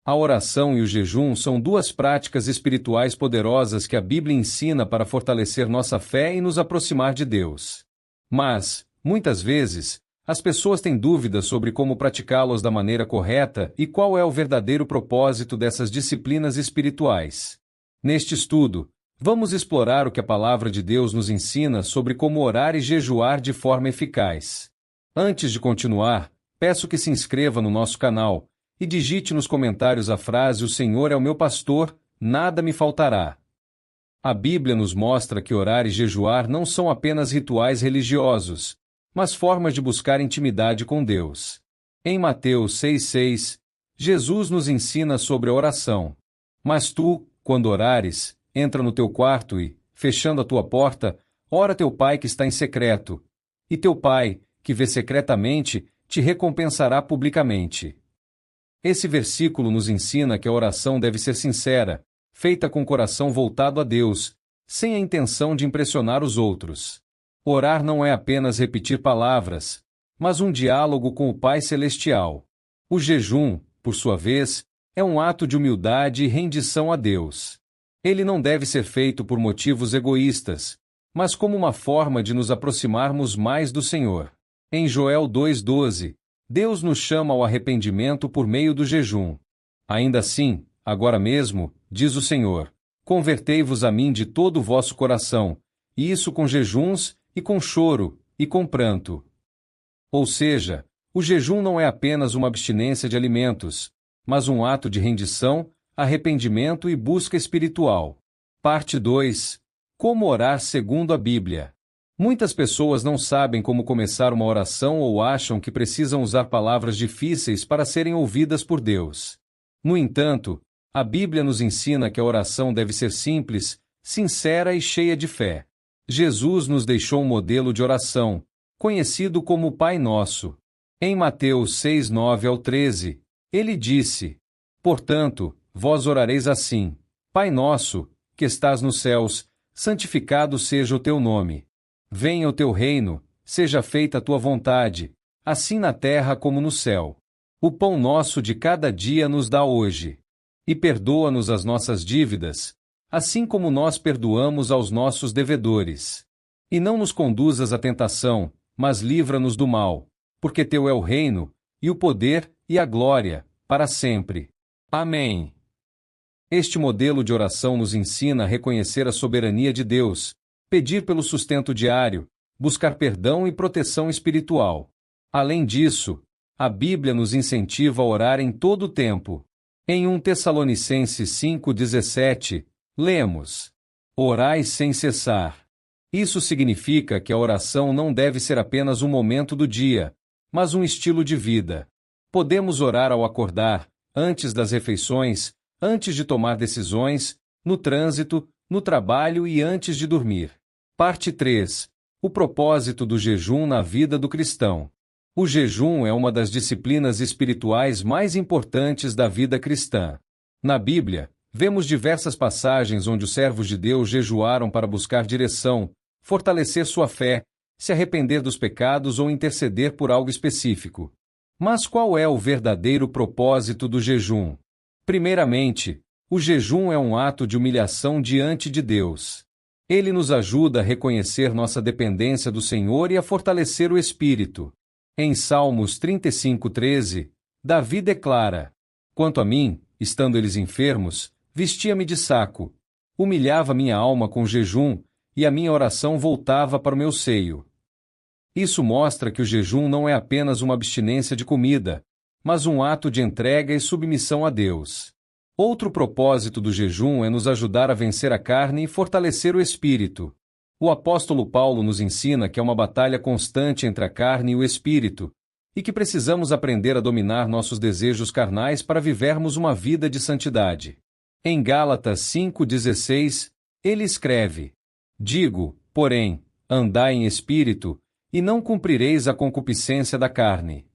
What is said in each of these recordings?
A oração e o jejum são duas práticas espirituais poderosas que a Bíblia ensina para fortalecer nossa fé e nos aproximar de Deus. Mas, muitas vezes, as pessoas têm dúvidas sobre como praticá-los da maneira correta e qual é o verdadeiro propósito dessas disciplinas espirituais. Neste estudo, vamos explorar o que a Palavra de Deus nos ensina sobre como orar e jejuar de forma eficaz. Antes de continuar, peço que se inscreva no nosso canal e digite nos comentários a frase "O Senhor é o meu pastor, nada me faltará". A Bíblia nos mostra que orar e jejuar não são apenas rituais religiosos, mas formas de buscar intimidade com Deus. Em Mateus 6,6, Jesus nos ensina sobre a oração. Mas tu, quando orares, entra no teu quarto e, fechando a tua porta, ora teu Pai que está em secreto. E teu Pai, que vê secretamente, te recompensará publicamente. Esse versículo nos ensina que a oração deve ser sincera, feita com o coração voltado a Deus, sem a intenção de impressionar os outros. Orar não é apenas repetir palavras, mas um diálogo com o Pai Celestial. O jejum, por sua vez, é um ato de humildade e rendição a Deus. Ele não deve ser feito por motivos egoístas, mas como uma forma de nos aproximarmos mais do Senhor. Em Joel 2,12, Deus nos chama ao arrependimento por meio do jejum. Ainda assim, agora mesmo, diz o Senhor, convertei-vos a mim de todo o vosso coração, e isso com jejuns, e com choro, e com pranto. Ou seja, o jejum não é apenas uma abstinência de alimentos, mas um ato de rendição, arrependimento e busca espiritual. Parte 2. Como orar segundo a Bíblia. Muitas pessoas não sabem como começar uma oração ou acham que precisam usar palavras difíceis para serem ouvidas por Deus. No entanto, a Bíblia nos ensina que a oração deve ser simples, sincera e cheia de fé. Jesus nos deixou um modelo de oração, conhecido como Pai Nosso. Em Mateus 6:9-13, ele disse: Portanto, vós orareis assim: Pai nosso, que estás nos céus, santificado seja o teu nome. Venha o teu reino, seja feita a tua vontade, assim na terra como no céu. O pão nosso de cada dia nos dá hoje. E perdoa-nos as nossas dívidas, assim como nós perdoamos aos nossos devedores. E não nos conduzas à tentação, mas livra-nos do mal, porque teu é o reino, e o poder, e a glória, para sempre. Amém. Este modelo de oração nos ensina a reconhecer a soberania de Deus, pedir pelo sustento diário, buscar perdão e proteção espiritual. Além disso, a Bíblia nos incentiva a orar em todo o tempo. Em 1 Tessalonicenses 5,17, lemos: Orai sem cessar. Isso significa que a oração não deve ser apenas um momento do dia, mas um estilo de vida. Podemos orar ao acordar, antes das refeições, antes de tomar decisões, no trânsito, no trabalho e antes de dormir. Parte 3. O propósito do jejum na vida do cristão. O jejum é uma das disciplinas espirituais mais importantes da vida cristã. Na Bíblia, vemos diversas passagens onde os servos de Deus jejuaram para buscar direção, fortalecer sua fé, se arrepender dos pecados ou interceder por algo específico. Mas qual é o verdadeiro propósito do jejum? Primeiramente, o jejum é um ato de humilhação diante de Deus. Ele nos ajuda a reconhecer nossa dependência do Senhor e a fortalecer o espírito. Em Salmos 35:13, Davi declara: Quanto a mim, estando eles enfermos, vestia-me de saco, humilhava minha alma com jejum, e a minha oração voltava para o meu seio. Isso mostra que o jejum não é apenas uma abstinência de comida, mas um ato de entrega e submissão a Deus. Outro propósito do jejum é nos ajudar a vencer a carne e fortalecer o espírito. O apóstolo Paulo nos ensina que é uma batalha constante entre a carne e o espírito, e que precisamos aprender a dominar nossos desejos carnais para vivermos uma vida de santidade. Em Gálatas 5:16, ele escreve: Digo, porém, andai em espírito, e não cumprireis a concupiscência da carne.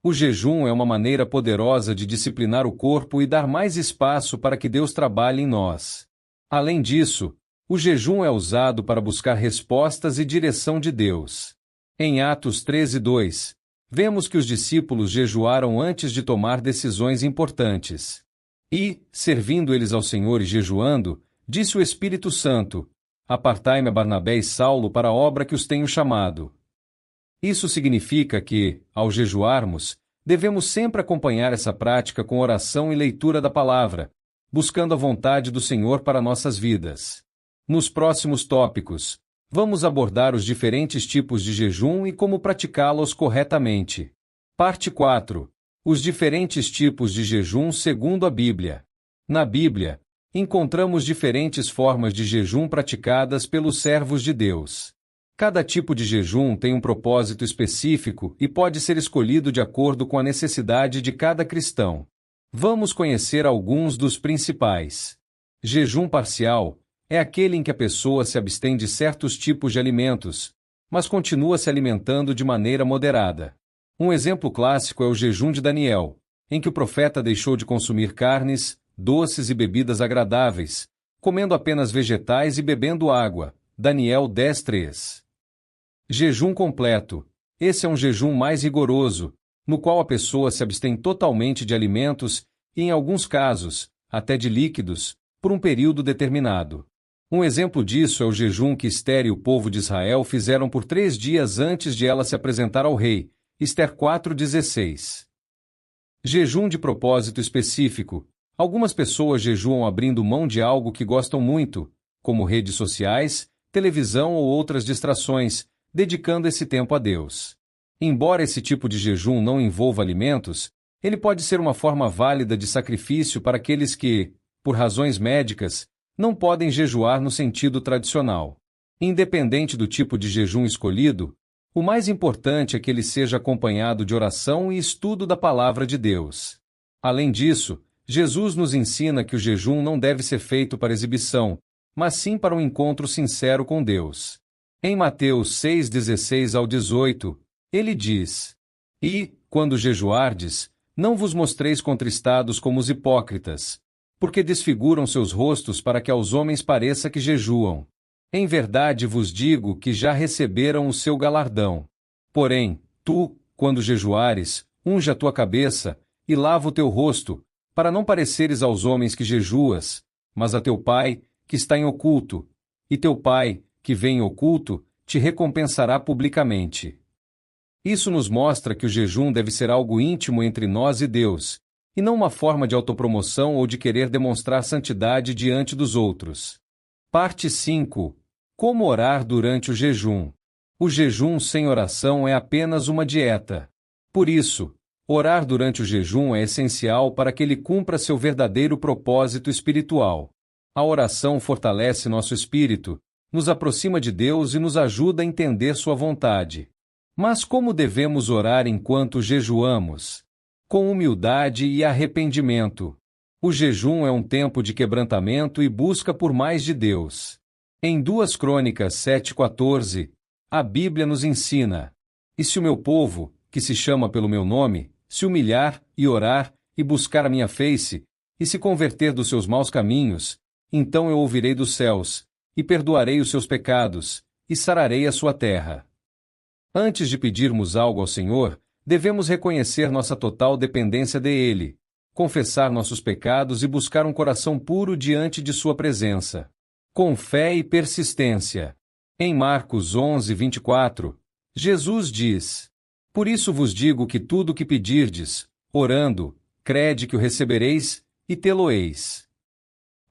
O jejum é uma maneira poderosa de disciplinar o corpo e dar mais espaço para que Deus trabalhe em nós. Além disso, o jejum é usado para buscar respostas e direção de Deus. Em Atos 13:2, vemos que os discípulos jejuaram antes de tomar decisões importantes. E, servindo eles ao Senhor e jejuando, disse o Espírito Santo: Apartai-me a Barnabé e Saulo para a obra que os tenho chamado. Isso significa que, ao jejuarmos, devemos sempre acompanhar essa prática com oração e leitura da palavra, buscando a vontade do Senhor para nossas vidas. Nos próximos tópicos, vamos abordar os diferentes tipos de jejum e como praticá-los corretamente. Parte 4. Os diferentes tipos de jejum segundo a Bíblia. Na Bíblia, encontramos diferentes formas de jejum praticadas pelos servos de Deus. Cada tipo de jejum tem um propósito específico e pode ser escolhido de acordo com a necessidade de cada cristão. Vamos conhecer alguns dos principais. Jejum parcial é aquele em que a pessoa se abstém de certos tipos de alimentos, mas continua se alimentando de maneira moderada. Um exemplo clássico é o jejum de Daniel, em que o profeta deixou de consumir carnes, doces e bebidas agradáveis, comendo apenas vegetais e bebendo água. Daniel 10:3. Jejum completo. Esse é um jejum mais rigoroso, no qual a pessoa se abstém totalmente de alimentos e, em alguns casos, até de líquidos, por um período determinado. Um exemplo disso é o jejum que Ester e o povo de Israel fizeram por 3 dias antes de ela se apresentar ao rei. Ester 4:16. Jejum de propósito específico. Algumas pessoas jejuam abrindo mão de algo que gostam muito, como redes sociais, televisão ou outras distrações, dedicando esse tempo a Deus. Embora esse tipo de jejum não envolva alimentos, ele pode ser uma forma válida de sacrifício para aqueles que, por razões médicas, não podem jejuar no sentido tradicional. Independente do tipo de jejum escolhido, o mais importante é que ele seja acompanhado de oração e estudo da palavra de Deus. Além disso, Jesus nos ensina que o jejum não deve ser feito para exibição, mas sim para um encontro sincero com Deus. Em Mateus 6:16-18, ele diz: E, quando jejuardes, não vos mostreis contristados como os hipócritas, porque desfiguram seus rostos para que aos homens pareça que jejuam. Em verdade vos digo que já receberam o seu galardão. Porém, tu, quando jejuares, unge a tua cabeça e lava o teu rosto, para não pareceres aos homens que jejuas, mas a teu Pai, que está em oculto, e teu Pai, que vem em oculto, te recompensará publicamente. Isso nos mostra que o jejum deve ser algo íntimo entre nós e Deus, e não uma forma de autopromoção ou de querer demonstrar santidade diante dos outros. Parte 5. Como orar durante o jejum. O jejum sem oração é apenas uma dieta. Por isso, orar durante o jejum é essencial para que ele cumpra seu verdadeiro propósito espiritual. A oração fortalece nosso espírito, nos aproxima de Deus e nos ajuda a entender sua vontade. Mas como devemos orar enquanto jejuamos? Com humildade e arrependimento. O jejum é um tempo de quebrantamento e busca por mais de Deus. Em 2 Crônicas 7:14, a Bíblia nos ensina: E se o meu povo, que se chama pelo meu nome, se humilhar e orar e buscar a minha face, e se converter dos seus maus caminhos, então eu ouvirei dos céus, e perdoarei os seus pecados, e sararei a sua terra. Antes de pedirmos algo ao Senhor, devemos reconhecer nossa total dependência dele, confessar nossos pecados e buscar um coração puro diante de sua presença. Com fé e persistência. Em Marcos 11:24, Jesus diz: Por isso vos digo que tudo o que pedirdes, orando, crede que o recebereis, e tê-lo-eis.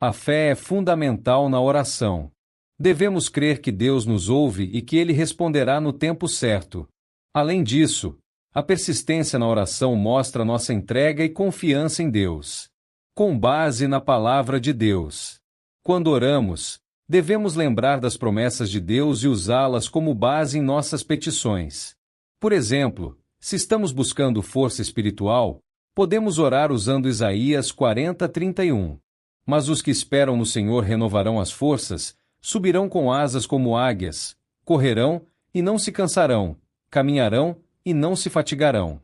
A fé é fundamental na oração. Devemos crer que Deus nos ouve e que Ele responderá no tempo certo. Além disso, a persistência na oração mostra nossa entrega e confiança em Deus. Com base na palavra de Deus. Quando oramos, devemos lembrar das promessas de Deus e usá-las como base em nossas petições. Por exemplo, se estamos buscando força espiritual, podemos orar usando Isaías 40:31. Mas os que esperam no Senhor renovarão as forças, subirão com asas como águias, correrão e não se cansarão, caminharão e não se fatigarão.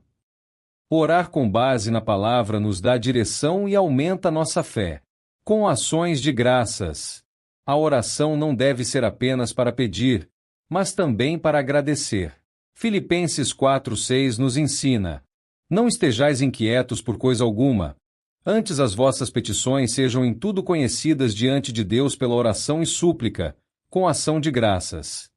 Orar com base na palavra nos dá direção e aumenta nossa fé. Com ações de graças. A oração não deve ser apenas para pedir, mas também para agradecer. Filipenses 4:6 nos ensina: Não estejais inquietos por coisa alguma, Antes as vossas petições sejam em tudo conhecidas diante de Deus pela oração e súplica, com ação de graças.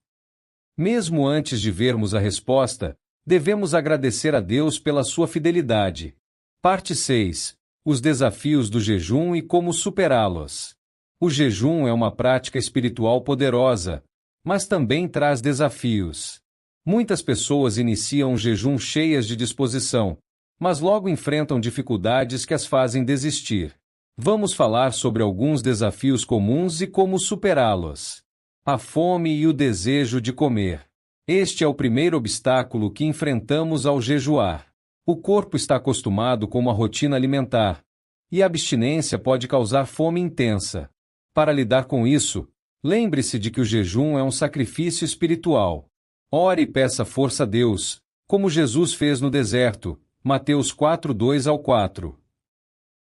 Mesmo antes de vermos a resposta, devemos agradecer a Deus pela sua fidelidade. Parte 6. Os desafios do jejum e como superá-los. O jejum é uma prática espiritual poderosa, mas também traz desafios. Muitas pessoas iniciam o jejum cheias de disposição, mas logo enfrentam dificuldades que as fazem desistir. Vamos falar sobre alguns desafios comuns e como superá-los. A fome e o desejo de comer. Este é o primeiro obstáculo que enfrentamos ao jejuar. O corpo está acostumado com uma rotina alimentar, e a abstinência pode causar fome intensa. Para lidar com isso, lembre-se de que o jejum é um sacrifício espiritual. Ore e peça força a Deus, como Jesus fez no deserto, Mateus 4:2-4.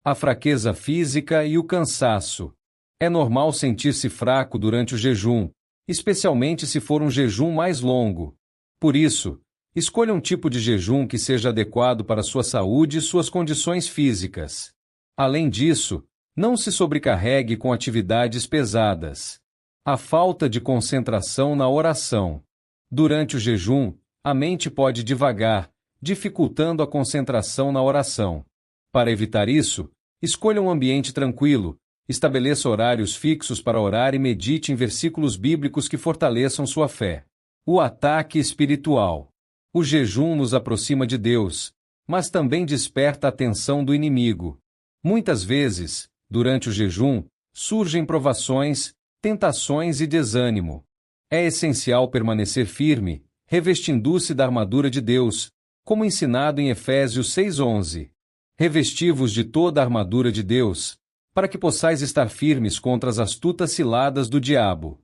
A fraqueza física e o cansaço. É normal sentir-se fraco durante o jejum, especialmente se for um jejum mais longo. Por isso, escolha um tipo de jejum que seja adequado para sua saúde e suas condições físicas. Além disso, não se sobrecarregue com atividades pesadas. A falta de concentração na oração. Durante o jejum, a mente pode divagar, dificultando a concentração na oração. Para evitar isso, escolha um ambiente tranquilo, estabeleça horários fixos para orar e medite em versículos bíblicos que fortaleçam sua fé. O ataque espiritual. O jejum nos aproxima de Deus, mas também desperta a atenção do inimigo. Muitas vezes, durante o jejum, surgem provações, tentações e desânimo. É essencial permanecer firme, revestindo-se da armadura de Deus, como ensinado em Efésios 6:11. Revesti-vos de toda a armadura de Deus, para que possais estar firmes contra as astutas ciladas do diabo.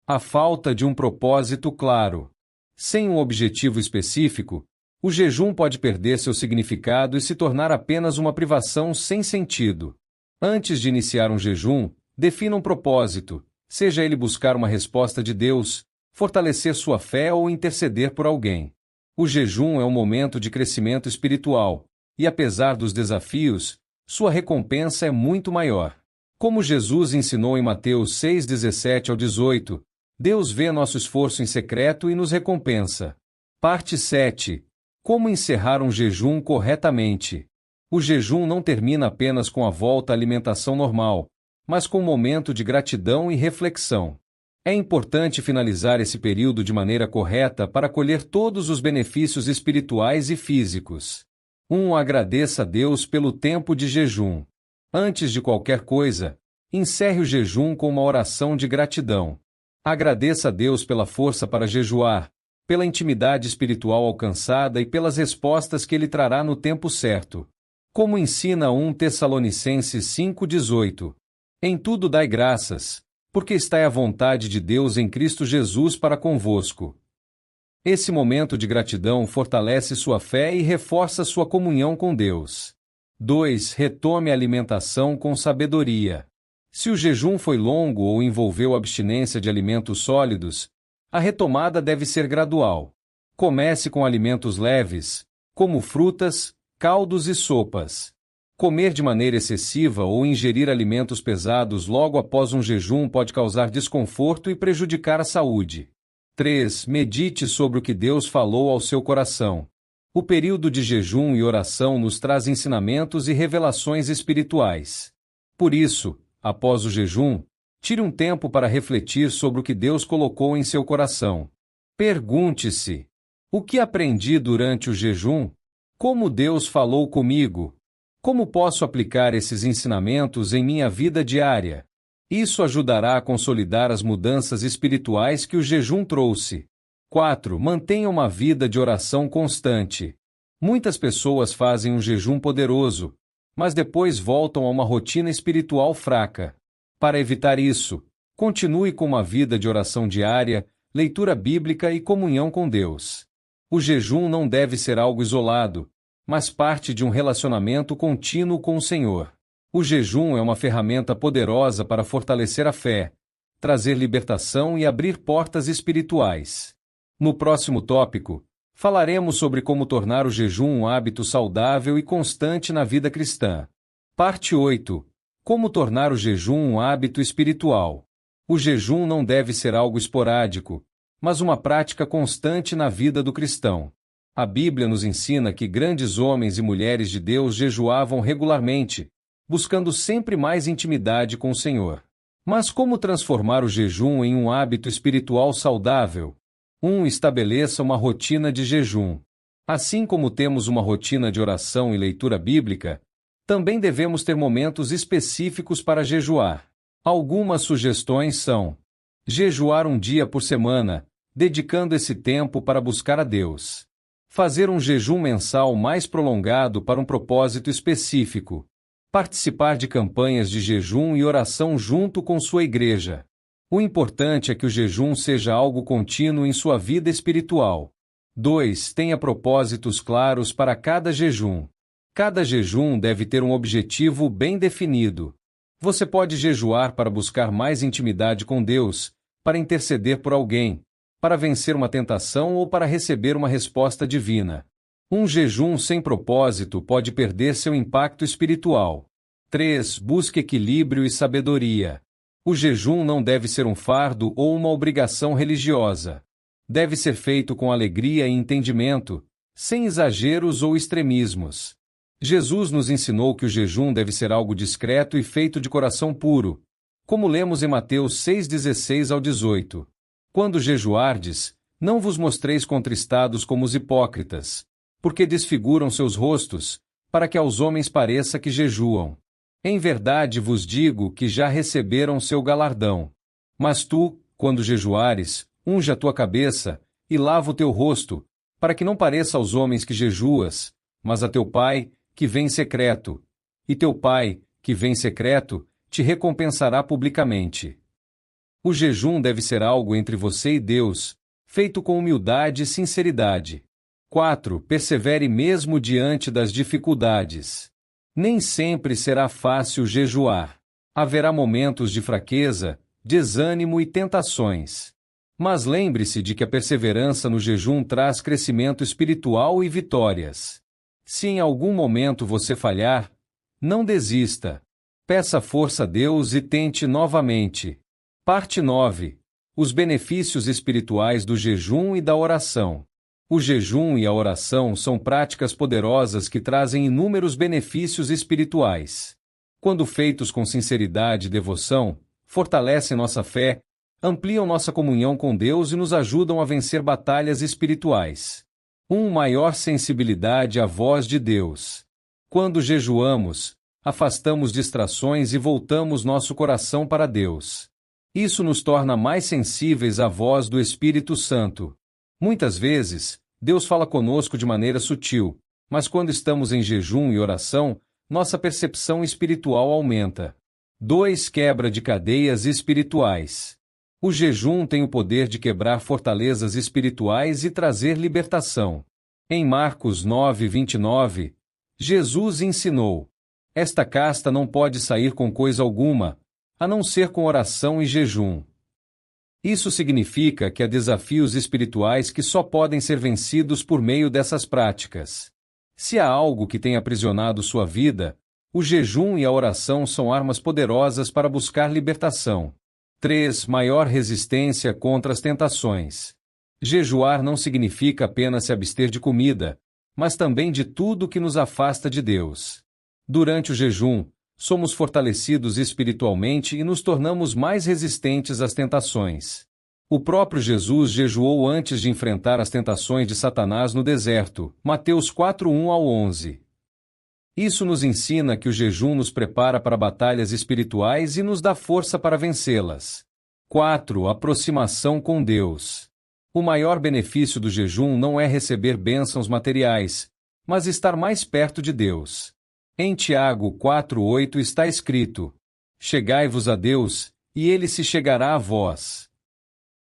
A falta de um propósito claro. Sem um objetivo específico, o jejum pode perder seu significado e se tornar apenas uma privação sem sentido. Antes de iniciar um jejum, defina um propósito, seja ele buscar uma resposta de Deus, fortalecer sua fé ou interceder por alguém. O jejum é um momento de crescimento espiritual, e apesar dos desafios, sua recompensa é muito maior. Como Jesus ensinou em Mateus 6:17-18, Deus vê nosso esforço em secreto e nos recompensa. Parte 7. Como encerrar um jejum corretamente. O jejum não termina apenas com a volta à alimentação normal, mas com um momento de gratidão e reflexão. É importante finalizar esse período de maneira correta para colher todos os benefícios espirituais e físicos. Agradeça a Deus pelo tempo de jejum. Antes de qualquer coisa, encerre o jejum com uma oração de gratidão. Agradeça a Deus pela força para jejuar, pela intimidade espiritual alcançada e pelas respostas que Ele trará no tempo certo. Como ensina 1 Tessalonicenses 5:18. Em tudo dai graças, porque está à vontade de Deus em Cristo Jesus para convosco. Esse momento de gratidão fortalece sua fé e reforça sua comunhão com Deus. 2. Retome a alimentação com sabedoria. Se o jejum foi longo ou envolveu abstinência de alimentos sólidos, a retomada deve ser gradual. Comece com alimentos leves, como frutas, caldos e sopas. Comer de maneira excessiva ou ingerir alimentos pesados logo após um jejum pode causar desconforto e prejudicar a saúde. 3. Medite sobre o que Deus falou ao seu coração. O período de jejum e oração nos traz ensinamentos e revelações espirituais. Por isso, após o jejum, tire um tempo para refletir sobre o que Deus colocou em seu coração. Pergunte-se: o que aprendi durante o jejum? Como Deus falou comigo? Como posso aplicar esses ensinamentos em minha vida diária? Isso ajudará a consolidar as mudanças espirituais que o jejum trouxe. 4. Mantenha uma vida de oração constante. Muitas pessoas fazem um jejum poderoso, mas depois voltam a uma rotina espiritual fraca. Para evitar isso, continue com uma vida de oração diária, leitura bíblica e comunhão com Deus. O jejum não deve ser algo isolado, mas parte de um relacionamento contínuo com o Senhor. O jejum é uma ferramenta poderosa para fortalecer a fé, trazer libertação e abrir portas espirituais. No próximo tópico, falaremos sobre como tornar o jejum um hábito saudável e constante na vida cristã. Parte 8. Como tornar o jejum um hábito espiritual. O jejum não deve ser algo esporádico, mas uma prática constante na vida do cristão. A Bíblia nos ensina que grandes homens e mulheres de Deus jejuavam regularmente, buscando sempre mais intimidade com o Senhor. Mas como transformar o jejum em um hábito espiritual saudável? 1. Estabeleça uma rotina de jejum. Assim como temos uma rotina de oração e leitura bíblica, também devemos ter momentos específicos para jejuar. Algumas sugestões são: jejuar um dia por semana, dedicando esse tempo para buscar a Deus. Fazer um jejum mensal mais prolongado para um propósito específico. Participar de campanhas de jejum e oração junto com sua igreja. O importante é que o jejum seja algo contínuo em sua vida espiritual. 2. Tenha propósitos claros para cada jejum. Cada jejum deve ter um objetivo bem definido. Você pode jejuar para buscar mais intimidade com Deus, para interceder por alguém, para vencer uma tentação ou para receber uma resposta divina. Um jejum sem propósito pode perder seu impacto espiritual. 3. Busque equilíbrio e sabedoria. O jejum não deve ser um fardo ou uma obrigação religiosa. Deve ser feito com alegria e entendimento, sem exageros ou extremismos. Jesus nos ensinou que o jejum deve ser algo discreto e feito de coração puro, como lemos em Mateus 6:16-18. Quando jejuardes, não vos mostreis contristados como os hipócritas, porque desfiguram seus rostos, para que aos homens pareça que jejuam. Em verdade vos digo que já receberam seu galardão. Mas tu, quando jejuares, unge a tua cabeça e lava o teu rosto, para que não pareça aos homens que jejuas, mas a teu Pai, que vem em secreto. E teu Pai, que vem em secreto, te recompensará publicamente. O jejum deve ser algo entre você e Deus, feito com humildade e sinceridade. 4. Persevere mesmo diante das dificuldades. Nem sempre será fácil jejuar. Haverá momentos de fraqueza, desânimo e tentações. Mas lembre-se de que a perseverança no jejum traz crescimento espiritual e vitórias. Se em algum momento você falhar, não desista. Peça força a Deus e tente novamente. Parte 9. Os benefícios espirituais do jejum e da oração. O jejum e a oração são práticas poderosas que trazem inúmeros benefícios espirituais. Quando feitos com sinceridade e devoção, fortalecem nossa fé, ampliam nossa comunhão com Deus e nos ajudam a vencer batalhas espirituais. Maior sensibilidade à voz de Deus. Quando jejuamos, afastamos distrações e voltamos nosso coração para Deus. Isso nos torna mais sensíveis à voz do Espírito Santo. Muitas vezes, Deus fala conosco de maneira sutil, mas quando estamos em jejum e oração, nossa percepção espiritual aumenta. 2. Quebra de cadeias espirituais. O jejum tem o poder de quebrar fortalezas espirituais e trazer libertação. Em Marcos 9:29, Jesus ensinou: esta casta não pode sair com coisa alguma, a não ser com oração e jejum. Isso significa que há desafios espirituais que só podem ser vencidos por meio dessas práticas. Se há algo que tem aprisionado sua vida, o jejum e a oração são armas poderosas para buscar libertação. 3. Maior resistência contra as tentações. Jejuar não significa apenas se abster de comida, mas também de tudo que nos afasta de Deus. Durante o jejum, somos fortalecidos espiritualmente e nos tornamos mais resistentes às tentações. O próprio Jesus jejuou antes de enfrentar as tentações de Satanás no deserto, Mateus 4:1-11. Isso nos ensina que o jejum nos prepara para batalhas espirituais e nos dá força para vencê-las. 4. Aproximação com Deus. O maior benefício do jejum não é receber bênçãos materiais, mas estar mais perto de Deus. Em Tiago 4:8 está escrito: chegai-vos a Deus, e Ele se chegará a vós.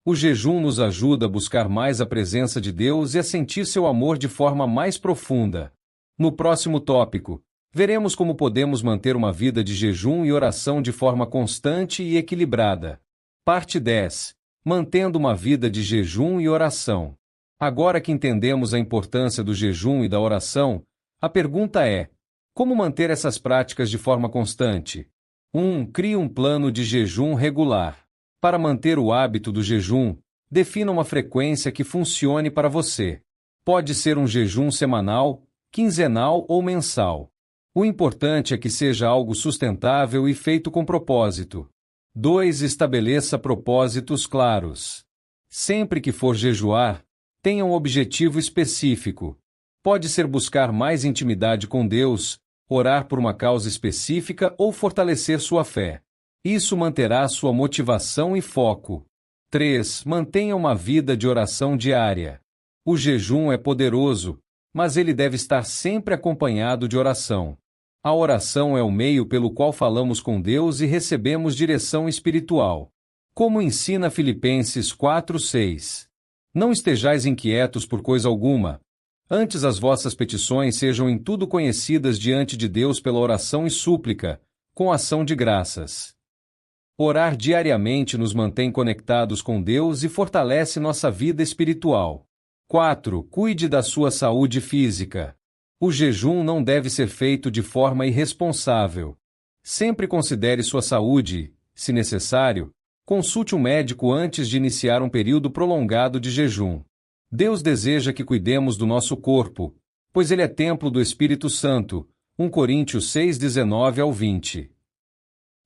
O jejum nos ajuda a buscar mais a presença de Deus e a sentir seu amor de forma mais profunda. No próximo tópico, veremos como podemos manter uma vida de jejum e oração de forma constante e equilibrada. Parte 10. Mantendo uma vida de jejum e oração. Agora que entendemos a importância do jejum e da oração, a pergunta é: Como manter essas práticas de forma constante? 1. Crie um plano de jejum regular. Para manter o hábito do jejum, defina uma frequência que funcione para você. Pode ser um jejum semanal, quinzenal ou mensal. O importante é que seja algo sustentável e feito com propósito. 2. Estabeleça propósitos claros. Sempre que for jejuar, tenha um objetivo específico. Pode ser buscar mais intimidade com Deus, orar por uma causa específica ou fortalecer sua fé. Isso manterá sua motivação e foco. 3. Mantenha uma vida de oração diária. O jejum é poderoso, mas ele deve estar sempre acompanhado de oração. A oração é o meio pelo qual falamos com Deus e recebemos direção espiritual. Como ensina Filipenses 4:6. Não estejais inquietos por coisa alguma. Antes as vossas petições sejam em tudo conhecidas diante de Deus pela oração e súplica, com ação de graças. Orar diariamente nos mantém conectados com Deus e fortalece nossa vida espiritual. 4. Cuide da sua saúde física. O jejum não deve ser feito de forma irresponsável. Sempre considere sua saúde, se necessário, consulte um médico antes de iniciar um período prolongado de jejum. Deus deseja que cuidemos do nosso corpo, pois ele é templo do Espírito Santo. 1 Coríntios 6:19-20.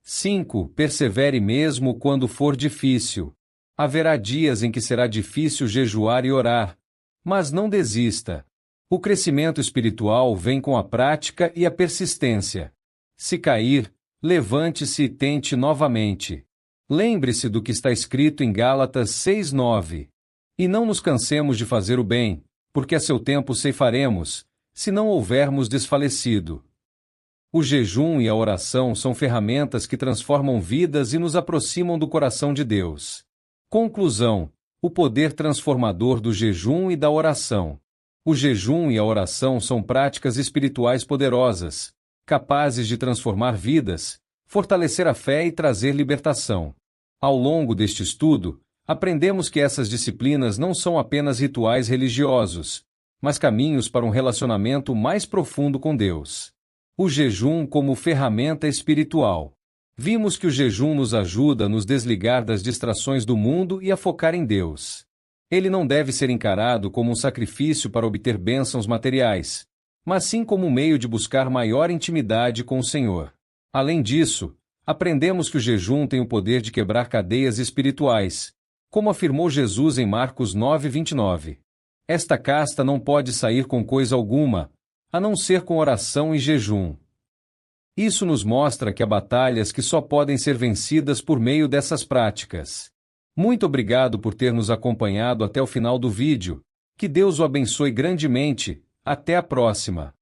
5. Persevere mesmo quando for difícil. Haverá dias em que será difícil jejuar e orar, mas não desista. O crescimento espiritual vem com a prática e a persistência. Se cair, levante-se e tente novamente. Lembre-se do que está escrito em Gálatas 6:9. E não nos cansemos de fazer o bem, porque a seu tempo ceifaremos, se não houvermos desfalecido. O jejum e a oração são ferramentas que transformam vidas e nos aproximam do coração de Deus. Conclusão: o poder transformador do jejum e da oração. O jejum e a oração são práticas espirituais poderosas, capazes de transformar vidas, fortalecer a fé e trazer libertação. Ao longo deste estudo, aprendemos que essas disciplinas não são apenas rituais religiosos, mas caminhos para um relacionamento mais profundo com Deus. O jejum como ferramenta espiritual. Vimos que o jejum nos ajuda a nos desligar das distrações do mundo e a focar em Deus. Ele não deve ser encarado como um sacrifício para obter bênçãos materiais, mas sim como um meio de buscar maior intimidade com o Senhor. Além disso, aprendemos que o jejum tem o poder de quebrar cadeias espirituais, como afirmou Jesus em Marcos 9:29. Esta casta não pode sair com coisa alguma, a não ser com oração e jejum. Isso nos mostra que há batalhas que só podem ser vencidas por meio dessas práticas. Muito obrigado por ter nos acompanhado até o final do vídeo. Que Deus o abençoe grandemente. Até a próxima.